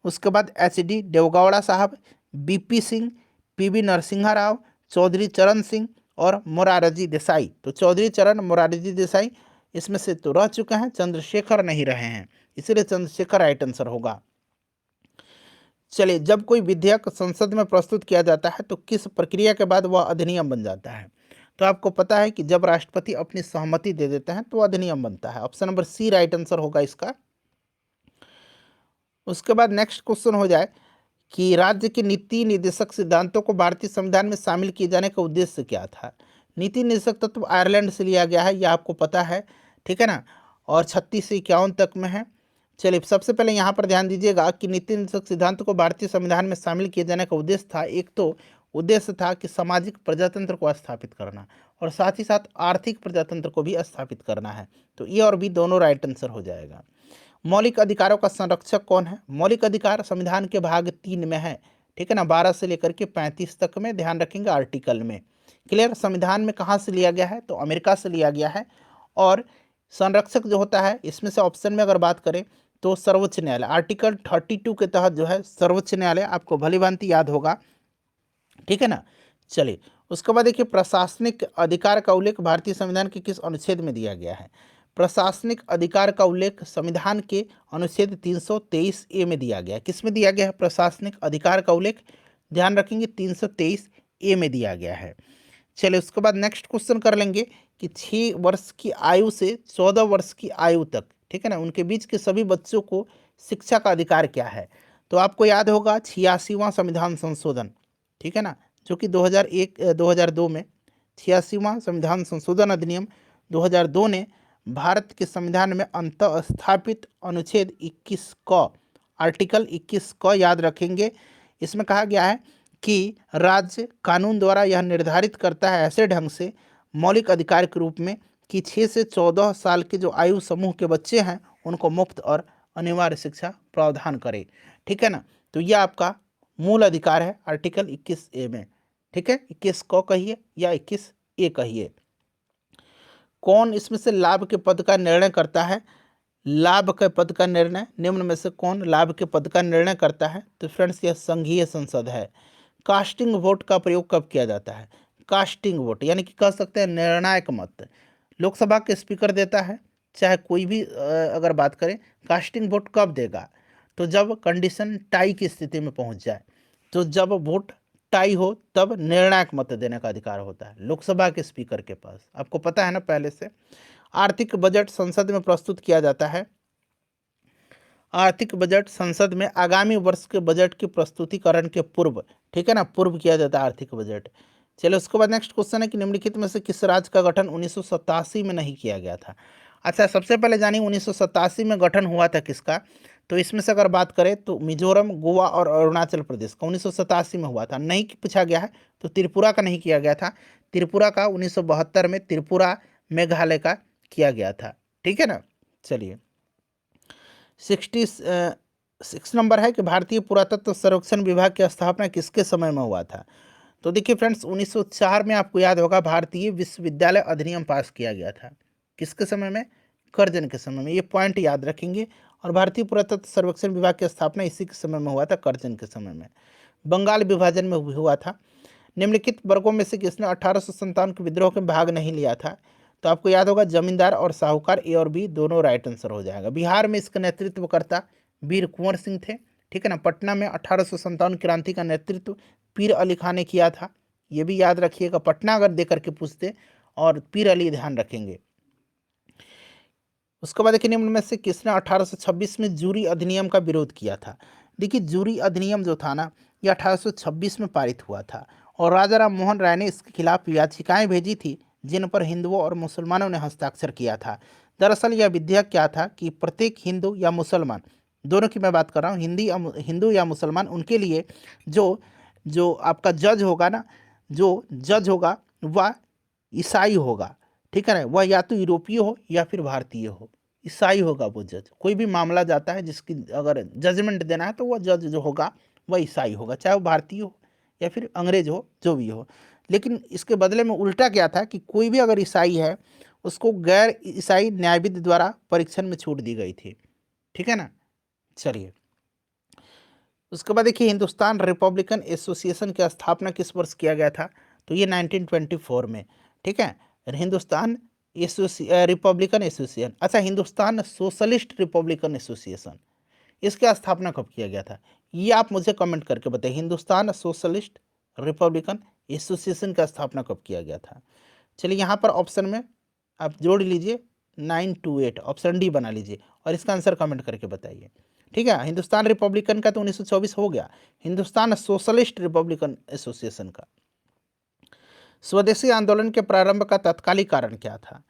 उसके बाद HD देवगौड़ा साहब, BP सिंह, PV नरसिम्हा राव, चौधरी चरण सिंह और मोरारजी देसाई। तो चौधरी चरण, मोरारजी देसाई इसमें से तो रह चुके हैं, चंद्रशेखर नहीं रहे हैं, इसलिए चंद्रशेखर राइट आंसर होगा। चलिए, जब कोई विधेयक संसद में प्रस्तुत किया जाता है तो किस प्रक्रिया के बाद वह अधिनियम बन जाता है? तो आपको पता है कि जब राष्ट्रपति अपनी सहमति दे देते हैं तो अधिनियम बनता है। Option number C right answer होगा इसका। उसके बाद नेक्स्ट क्वेश्चन हो जाए कि राज्य के नीति निर्देशक सिद्धांतों को भारतीय संविधान में शामिल किए जाने का उद्देश्य क्या था? नीति निर्देशक तत्व आयरलैंड से लिया गया है, यह आपको पता है। ठीक है ना, और 36 से 51 तक में है। चलिए, सबसे पहले यहाँ पर ध्यान दीजिएगा कि नीति निर्देशक सिद्धांत को भारतीय संविधान में शामिल किए जाने का उद्देश्य था, एक तो उद्देश्य था कि सामाजिक प्रजातंत्र को स्थापित करना और साथ ही साथ आर्थिक प्रजातंत्र को भी स्थापित करना है। तो ये और भी दोनों राइट आंसर हो जाएगा। मौलिक अधिकारों का संरक्षक कौन है? मौलिक अधिकार संविधान के भाग 3 में है। ठीक है ना, 12 से लेकर के 35 तक में, ध्यान रखेंगे आर्टिकल में। क्लियर? संविधान में कहाँ से लिया गया है? तो अमेरिका से लिया गया है। और संरक्षक जो होता है, इसमें से ऑप्शन में अगर बात करें तो सर्वोच्च न्यायालय, आर्टिकल 32 के तहत जो है सर्वोच्च न्यायालय, आपको भली भांति याद होगा। ठीक है ना। चलिए, उसके बाद देखिए प्रशासनिक अधिकार का उल्लेख भारतीय संविधान के किस अनुच्छेद में दिया गया है? प्रशासनिक अधिकार का उल्लेख संविधान के अनुच्छेद 323A में दिया गया है। किस में दिया गया है प्रशासनिक अधिकार का उल्लेख? ध्यान रखेंगे 323A में दिया गया है। चलिए, उसके बाद नेक्स्ट क्वेश्चन कर लेंगे कि 6 वर्ष की आयु से 14 वर्ष की आयु तक, ठीक है ना, उनके बीच के सभी बच्चों को शिक्षा का अधिकार क्या है? तो आपको याद होगा 86वां संविधान संशोधन, ठीक है ना, जो कि 2002 में 86वां संविधान संशोधन अधिनियम 2002 ने भारत के संविधान में अंतः स्थापित अनुच्छेद 21 क, आर्टिकल 21 क याद रखेंगे। इसमें कहा गया है कि राज्य कानून द्वारा यह निर्धारित करता है ऐसे ढंग से मौलिक अधिकार के रूप में कि 6 से 14 साल के जो आयु समूह के बच्चे हैं उनको मुफ्त और अनिवार्य शिक्षा प्रावधान करे। ठीक है ना, तो यह आपका मूल अधिकार है आर्टिकल 21A में। ठीक है, 21 क कहिए या 21A कहिए। कौन इसमें से लाभ के पद का निर्णय करता है? लाभ के पद का निर्णय निम्न में से कौन लाभ के पद का निर्णय करता है? तो फ्रेंड्स, यह संघीय संसद है। कास्टिंग वोट का प्रयोग कब किया जाता है? कास्टिंग वोट यानी कि कह सकते हैं निर्णायक मत लोकसभा के स्पीकर देता है, चाहे कोई भी अगर बात करें, कास्टिंग वोट कब देगा? तो जब कंडीशन टाई की स्थिति में पहुंच जाए, तो जब वोट टाई हो तब निर्णायक मत देने का अधिकार होता है लोकसभा के स्पीकर के पास। आपको पता है ना पहले से। आर्थिक बजट संसद में प्रस्तुत किया जाता है। आर्थिक बजट संसद में आगामी वर्ष के बजट के प्रस्तुतिकरण के पूर्व, ठीक है ना, पूर्व किया जाता है आर्थिक बजट। चलो उसके बाद नेक्स्ट क्वेश्चन है कि निम्नलिखित में से किस राज्य का गठन 1987 में नहीं किया गया था। अच्छा, सबसे पहले जानिए 1987 में गठन हुआ था किसका। तो इसमें से अगर बात करें तो मिजोरम, गोवा और अरुणाचल प्रदेश का 1987 में हुआ था। नहीं पूछा गया है तो त्रिपुरा का नहीं किया गया था। त्रिपुरा का 1972 में त्रिपुरा मेघालय का किया गया था, ठीक है ना। चलिए 66 नंबर है कि भारतीय पुरातत्व सर्वेक्षण विभाग की स्थापना किसके समय में हुआ था। तो देखिए फ्रेंड्स 1904 में आपको याद होगा भारतीय विश्वविद्यालय अधिनियम पास किया गया था। किसके समय में? कर्जन के समय में। ये पॉइंट याद रखेंगे। और भारतीय पुरातत्व सर्वेक्षण विभाग की स्थापना इसी के समय में हुआ था, कर्जन के समय में। बंगाल विभाजन में हुआ था। निम्नलिखित वर्गों में से किसने 1857 के विद्रोह में भाग नहीं लिया था। तो आपको याद होगा जमींदार और साहूकार, ए और बी दोनों राइट आंसर हो जाएगा। बिहार में इसका नेतृत्व करता वीर कुंवर सिंह थे, ठीक है ना। पटना में 1857 क्रांति का नेतृत्व पीर अली खान ने किया था। ये भी याद रखिएगा, पटना अगर दे करके पूछते और पीर अली ध्यान रखेंगे। उसके बाद देखिए निम्न में से किसने 1826 में जूरी अधिनियम का विरोध किया था। देखिए जूरी अधिनियम जो था ना, ये 1826 में पारित हुआ था और राजा राम मोहन राय ने इसके खिलाफ याचिकाएं भेजी थी, जिन पर हिंदुओं और मुसलमानों ने हस्ताक्षर किया था। दरअसल यह विधेयक क्या था कि प्रत्येक हिंदू या मुसलमान, दोनों की मैं बात कर रहा हूँ, हिंदू या मुसलमान, उनके लिए जो जो आपका जज होगा ना, जो जज होगा वह ईसाई होगा, ठीक है ना। वह या तो यूरोपीय हो या फिर भारतीय हो, ईसाई होगा वो जज। कोई भी मामला जाता है जिसकी अगर जजमेंट देना है तो वह जज जो होगा वह ईसाई होगा, चाहे वो भारतीय हो या फिर अंग्रेज हो, जो भी हो। लेकिन इसके बदले में उल्टा क्या था कि कोई भी अगर ईसाई है उसको गैर ईसाई न्यायविद द्वारा परीक्षण में छूट दी गई थी, ठीक है ना। चलिए उसके बाद देखिए हिंदुस्तान रिपब्लिकन एसोसिएशन की स्थापना किस वर्ष किया गया था। तो ये 1924 में, ठीक है। हिंदुस्तान रिपब्लिकन एसोसिएशन, अच्छा हिंदुस्तान सोशलिस्ट रिपब्लिकन एसोसिएशन, इसकी स्थापना कब किया गया था, ये आप मुझे कमेंट करके बताइए। हिंदुस्तान सोशलिस्ट रिपब्लिकन एसोसिएशन का स्थापना कब किया गया था। चलिए यहाँ पर ऑप्शन में आप जोड़ लीजिए 928, ऑप्शन डी बना लीजिए और इसका आंसर कमेंट करके बताइए, ठीक है। हिंदुस्तान रिपब्लिकन का तो 1924 हो गया, हिंदुस्तान सोशलिस्ट रिपब्लिकन एसोसिएशन का। स्वदेशी आंदोलन के प्रारंभ का तत्कालिक कारण क्या था।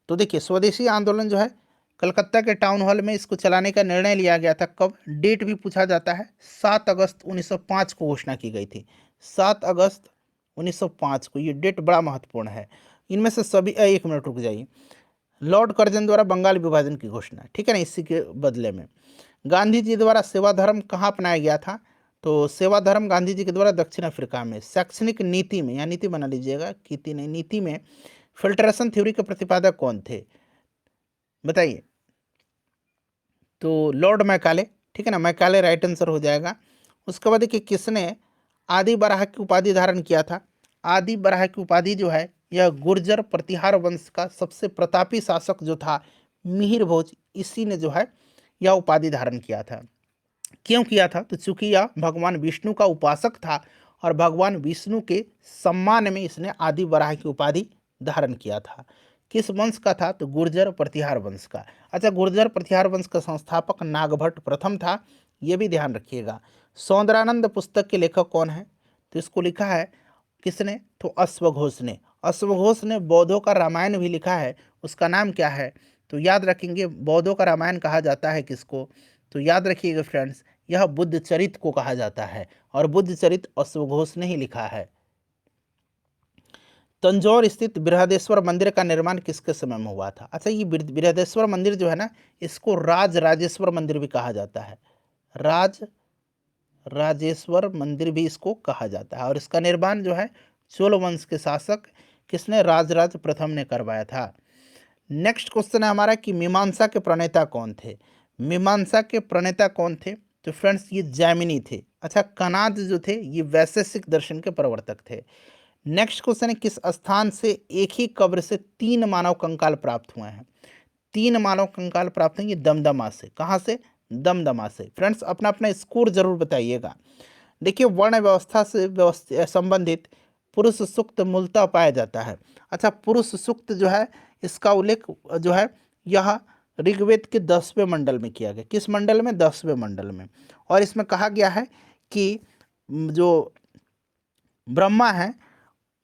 तो देखिए स्वदेशी आंदोलन जो है कलकत्ता के टाउन हॉल में इसको चलाने का निर्णय लिया गया था। कब? डेट भी पूछा जाता है, 7 अगस्त 1905 को घोषणा की गई थी, 7 अगस्त 1905 को। ये डेट बड़ा महत्वपूर्ण है। इनमें से सभी, एक मिनट रुक जाइए, लॉर्ड कर्जन द्वारा बंगाल विभाजन की घोषणा, ठीक है ना। इसी के बदले में गांधी जी द्वारा सेवा धर्म कहाँ अपनाया गया था। तो सेवा धर्म गांधी जी के द्वारा दक्षिण अफ्रीका में। शैक्षणिक नीति में, या नीति बना लीजिएगा, कीति नहीं, नीति में फिल्ट्रेशन थ्योरी के प्रतिपादक कौन थे, बताइए। तो लॉर्ड मैकाले, ठीक है ना, मैकाले राइट आंसर हो जाएगा। उसके बाद देखिए किसने आदि बराह की उपाधि धारण किया था। आदि बराह की उपाधि जो है यह गुर्जर प्रतिहार वंश का सबसे प्रतापी शासक जो था मिहिर भोज, इसी ने जो है यह उपाधि धारण किया था। क्यों किया था? तो चूंकि यह भगवान विष्णु का उपासक था और भगवान विष्णु के सम्मान में इसने आदि बराह की उपाधि धारण किया था। किस वंश का था? तो गुर्जर प्रतिहार वंश का। अच्छा, गुर्जर प्रतिहार वंश का संस्थापक नागभट्ट प्रथम था, ये भी ध्यान रखिएगा। सौंदरानंद पुस्तक के लेखक कौन है? तो इसको लिखा है किसने? तो अश्वघोष ने। अश्वघोष ने बौद्धों का रामायण भी लिखा है, उसका नाम क्या है? तो याद रखेंगे, बौद्धों का रामायण कहा जाता है किसको? तो याद रखिएगा फ्रेंड्स, यह बुद्ध चरित को कहा जाता है और बुद्ध चरित अश्वघोष ने ही लिखा है। तंजौर स्थित बृहदेश्वर मंदिर का निर्माण किसके समय में हुआ था? अच्छा, ये बृहदेश्वर मंदिर जो है ना, इसको राज राजेश्वर मंदिर भी कहा जाता है, राज राजेश्वर मंदिर भी इसको कहा जाता है। और इसका निर्माण जो है चोल वंश के शासक किसने? राजराज प्रथम ने करवाया था। नेक्स्ट क्वेश्चन है हमारा कि मीमांसा के प्रणेता कौन थे। मीमांसा के प्रणेता कौन थे? तो फ्रेंड्स ये जैमिनी थे। अच्छा, कनाद जो थे ये वैशेषिक दर्शन के प्रवर्तक थे। नेक्स्ट क्वेश्चन है किस स्थान से एक ही कब्र से 3 मानव कंकाल प्राप्त हुए हैं। 3 मानव कंकाल प्राप्त हैं, ये दमदमा से। कहाँ से? दमदमा से। फ्रेंड्स अपना अपना स्कोर जरूर बताइएगा। देखिए वर्ण व्यवस्था से संबंधित पुरुष सूक्त मूलतः पाया जाता है। अच्छा, पुरुष सूक्त जो है इसका उल्लेख जो है यह ऋग्वेद के 10वें मंडल में किया गया। किस मंडल में? 10वें मंडल में। और इसमें कहा गया है कि जो ब्रह्मा है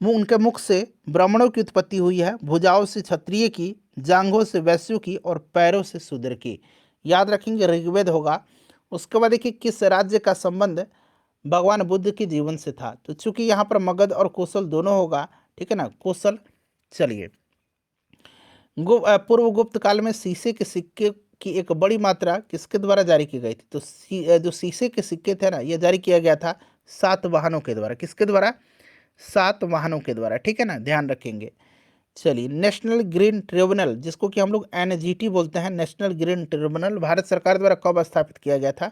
वो उनके मुख से ब्राह्मणों की उत्पत्ति हुई है, भुजाओं से क्षत्रिय की, जांघों से वैश्यों की और पैरों से शूद्र की। याद रखेंगे ऋग्वेद होगा। उसके बाद देखिए किस राज्य का संबंध भगवान बुद्ध के जीवन से था, तो चूंकि यहाँ पर मगध और कौशल दोनों होगा, ठीक है ना, कौशल। चलिए, पूर्व गुप्त काल में शीशे के सिक्के की एक बड़ी मात्रा किसके द्वारा जारी की गई थी? तो जो शीशे के सिक्के थे ना, ये जारी किया गया था सातवाहनों के द्वारा। किसके द्वारा? सातवाहनों के द्वारा, ठीक है ना, ध्यान रखेंगे। चलिए, नेशनल ग्रीन ट्रिब्यूनल, जिसको कि हम लोग एनजीटी बोलते हैं, नेशनल ग्रीन ट्रिब्यूनल भारत सरकार द्वारा कब स्थापित किया गया था?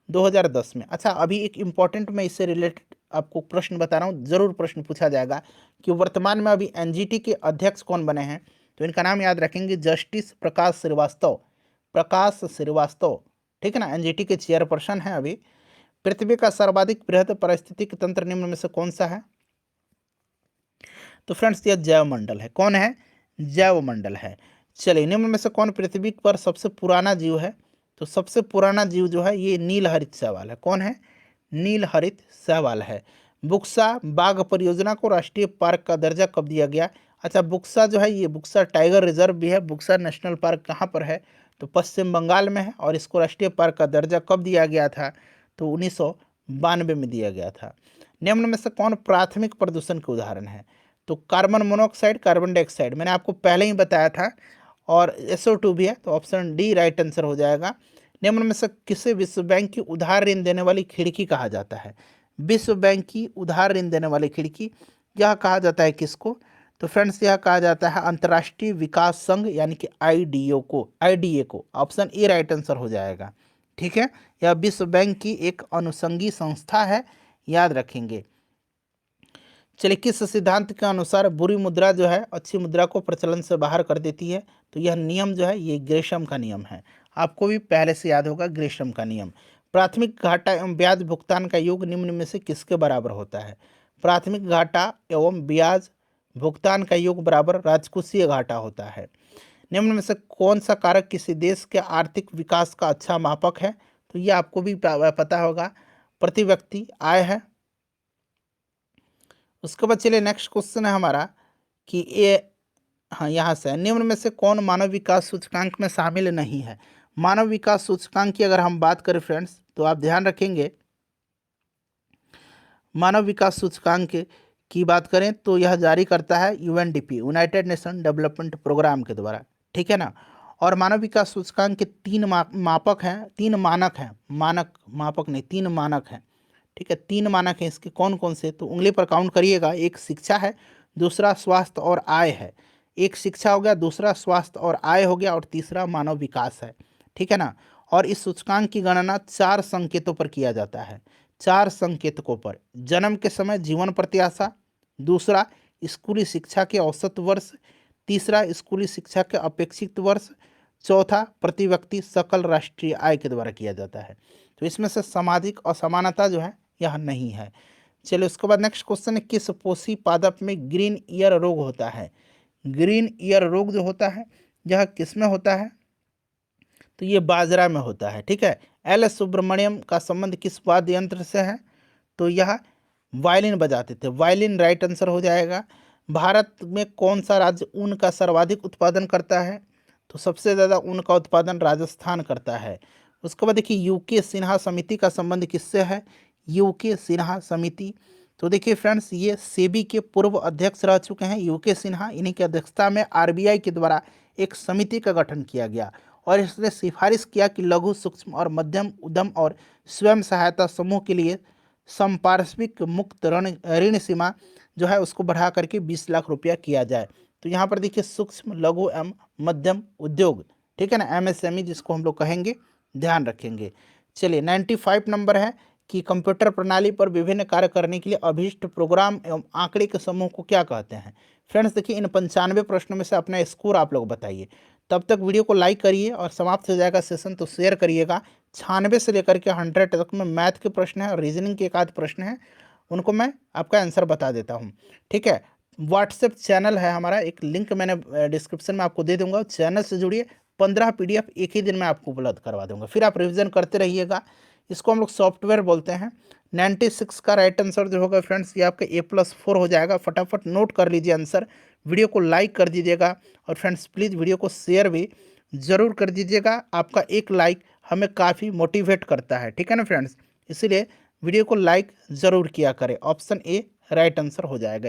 2010 में। अच्छा, अभी एक इम्पॉर्टेंट मैं इससे रिलेटेड आपको प्रश्न बता रहा हूँ, जरूर प्रश्न पूछा जाएगा कि वर्तमान में अभी एनजीटी के अध्यक्ष कौन बने हैं? तो इनका नाम याद रखेंगे, जस्टिस प्रकाश श्रीवास्तव। प्रकाश श्रीवास्तव, ठीक है ना, एनजीटी के चेयरपर्सन हैं अभी। पृथ्वी का सर्वाधिक बृहद पारिस्थितिक तंत्र निम्न में से कौन सा है? तो फ्रेंड्स यह जैव मंडल है। कौन है? जैव मंडल है। चलिए, निम्न में से कौन पृथ्वी पर सबसे पुराना जीव है? तो सबसे पुराना जीव जो है ये नीलहरित शैवाल है। कौन है? नीलहरित शैवाल है। बुक्सा बाघ परियोजना को राष्ट्रीय पार्क का दर्जा कब दिया गया? अच्छा, बुक्सा जो है ये बुक्सा टाइगर रिजर्व भी है। बुक्सा नेशनल पार्क कहाँ पर है? तो पश्चिम बंगाल में है। और इसको राष्ट्रीय पार्क का दर्जा कब दिया गया था? तो 1992 में दिया गया था। निम्न में से कौन प्राथमिक प्रदूषण के उदाहरण है? तो कार्बन मोनोऑक्साइड, कार्बन डाइऑक्साइड मैंने आपको पहले ही बताया था। और SO2 भी है, तो ऑप्शन डी राइट आंसर हो जाएगा। निम्न में से किसे विश्व बैंक की उधार ऋण देने वाली खिड़की कहा जाता है? विश्व बैंक की उधार ऋण देने वाली खिड़की, यह कहा जाता है किसको? तो फ्रेंड्स यह कहा जाता है अंतर्राष्ट्रीय विकास संघ यानी कि आईडीए को। ऑप्शन ए राइट आंसर हो जाएगा, ठीक है। यह विश्व बैंक की एक अनुषंगी संस्था है, याद रखेंगे। चलिए, किस सिद्धांत के अनुसार बुरी मुद्रा जो है अच्छी मुद्रा को प्रचलन से बाहर कर देती है? तो यह नियम जो है ये ग्रेशम का नियम है। आपको भी पहले से याद होगा ग्रेशम का नियम। प्राथमिक घाटा एवं ब्याज भुगतान का योग निम्न में से किसके बराबर होता है? प्राथमिक घाटा एवं ब्याज भुगतान का योग बराबर राजकोषीय घाटा होता है। निम्न में से कौन सा कारक किसी देश के आर्थिक विकास का अच्छा मापक है? तो ये आपको भी पता होगा, प्रति व्यक्ति आय है। उसके बाद चलिए नेक्स्ट क्वेश्चन है हमारा कि ये, हाँ यहाँ से, निम्न में से कौन मानव विकास सूचकांक में शामिल नहीं है? मानव विकास सूचकांक की अगर हम बात करें फ्रेंड्स, तो आप ध्यान रखेंगे मानव विकास सूचकांक की बात करें तो यह जारी करता है UNDP, United Nation Development Programme के द्वारा, ठीक है ना। और मानव विकास सूचकांक के तीन मापक हैं, तीन मानक हैं, मापक नहीं, तीन मानक हैं, ठीक है। तीन मानक हैं इसके, कौन कौन से? तो उंगली पर काउंट करिएगा। एक शिक्षा है, दूसरा स्वास्थ्य और आय है। एक शिक्षा हो गया, दूसरा स्वास्थ्य और आय हो गया, और तीसरा मानव विकास है, ठीक है ना। और इस सूचकांक की गणना 4 संकेतों पर किया जाता है। 4 संकेतकों पर: जन्म के समय जीवन प्रत्याशा, दूसरा स्कूली शिक्षा के औसत वर्ष, तीसरा स्कूली शिक्षा के अपेक्षित वर्ष, चौथा प्रति व्यक्ति सकल राष्ट्रीय आय के द्वारा किया जाता है। तो इसमें से सामाजिक असमानता जो है यह नहीं है। चलिए, उसके बाद नेक्स्ट क्वेश्चन है, किस पोषी पादप में ग्रीन ईयर रोग होता है? ग्रीन ईयर रोग जो होता है यह किस में होता है? तो ये बाजरा में होता है, ठीक है। एल सुब्रमण्यम का संबंध किस वाद्य यंत्र से है? तो यह वायलिन बजाते थे, वायलिन राइट आंसर हो जाएगा। भारत में कौन सा राज्य ऊन का सर्वाधिक उत्पादन करता है? तो सबसे ज़्यादा ऊन का उत्पादन राजस्थान करता है। उसके बाद देखिए यूके सिन्हा समिति का संबंध किससे है? यूके सिन्हा समिति, तो देखिए फ्रेंड्स ये सेबी के पूर्व अध्यक्ष रह चुके हैं यूके सिन्हा। इन्हीं की अध्यक्षता में आरबीआई के द्वारा एक समिति का गठन किया गया और इसने सिफारिश किया कि लघु सूक्ष्म और मध्यम उद्यम और स्वयं सहायता समूह के लिए संपार्श्विक मुक्त ऋण सीमा जो है उसको बढ़ा करके 20 लाख रुपया किया जाए। तो यहाँ पर देखिए सूक्ष्म लघु एवं मध्यम उद्योग, ठीक है ना, MSME जिसको हम लोग कहेंगे, ध्यान रखेंगे। चलिए 95 नंबर है कि कंप्यूटर प्रणाली पर विभिन्न कार्य करने के लिए अभीष्ट प्रोग्राम एवं आंकड़े के समूह को क्या कहते हैं? फ्रेंड्स देखिए इन 95 प्रश्नों में से अपना स्कोर आप लोग बताइए। तब तक वीडियो को लाइक करिए और समाप्त हो जाएगा सेशन तो शेयर करिएगा। 96 से लेकर के 100 तक में मैथ के प्रश्न है और रीजनिंग के एक आध प्रश्न है, उनको मैं आपका आंसर बता देता हूँ, ठीक है। व्हाट्सएप चैनल है हमारा, एक लिंक मैंने डिस्क्रिप्शन में आपको दे दूंगा, चैनल से जुड़िए, 15 PDF एक ही दिन में आपको उपलब्ध करवा दूंगा, फिर आप रिवीजन करते रहिएगा। इसको हम लोग सॉफ्टवेयर बोलते हैं। 96 का राइट आंसर जो होगा फ्रेंड्स ये आपका A+4 हो जाएगा। फटाफट नोट कर लीजिए आंसर, वीडियो को लाइक कर दीजिएगा और फ्रेंड्स प्लीज़ वीडियो को शेयर भी ज़रूर कर दीजिएगा। आपका एक लाइक हमें काफ़ी मोटिवेट करता है, ठीक है ना फ्रेंड्स, इसीलिए वीडियो को लाइक ज़रूर किया करें। ऑप्शन ए राइट आंसर हो जाएगा।